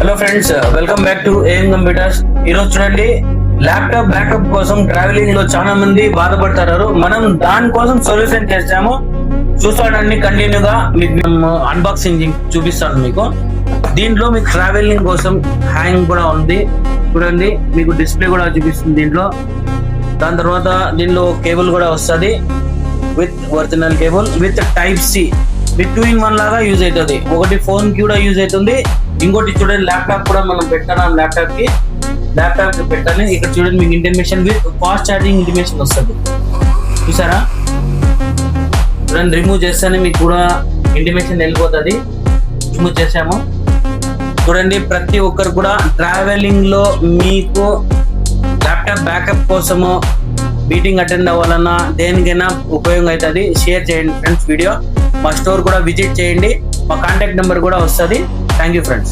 Hello friends, welcome back to AM computers. ఈరోజు చూడండి, laptop backup కోసం ట్రావెలింగ్ లో చాలా మంది బాధపడతారు. మనం దానికోసం సొల్యూషన్ చేస్తాము. చూస్తానండి, కంటిన్యూగా మీకు అన్బాక్సింగ్ చూపిస్తాను. మీకు దీంట్లో మీకు ట్రావెలింగ్ కోసం హ్యాంగ్ కూడా ఉంది. చూడండి, మీకు డిస్ప్లే కూడా చూపిస్తుంది దీంట్లో. దాని తర్వాత దీనిలో కేబుల్ కూడా వస్తుంది, with original cable with type C. With 2-in-1 లాగా యూజ్ అవుతుంది. ఒకటి ఫోన్ కి కూడా యూజ్ అవుతుంది, ఇంకోటి చూడండి ల్యాప్టాప్ కూడా మనం పెట్టాను. ల్యాప్టాప్ కి పెట్టాలి. ఇక్కడ చూడండి, మీకు intimation with fast charging intimation వస్తుంది. చూసారా? చూడండి, రిమూవ్ చేస్తేనే మీకు కూడా ఇంటిమేషన్ వెళ్ళిపోతుంది. రిమూవ్ చేసాము. చూడండి, ప్రతి ఒక్కరు కూడా ట్రావెలింగ్ లో మీకు ల్యాప్టాప్ బ్యాకప్ కోసము మీటింగ్ అటెండ్ అవ్వాలన్నా దేనికైనా ఉపయోగం అవుతుంది. షేర్ చేయండి ఫ్రెండ్స్ వీడియో. మా స్టోర్ కూడా విజిట్ చేయండి. మా కాంటాక్ట్ నెంబర్ కూడా వస్తుంది. Thank you friends.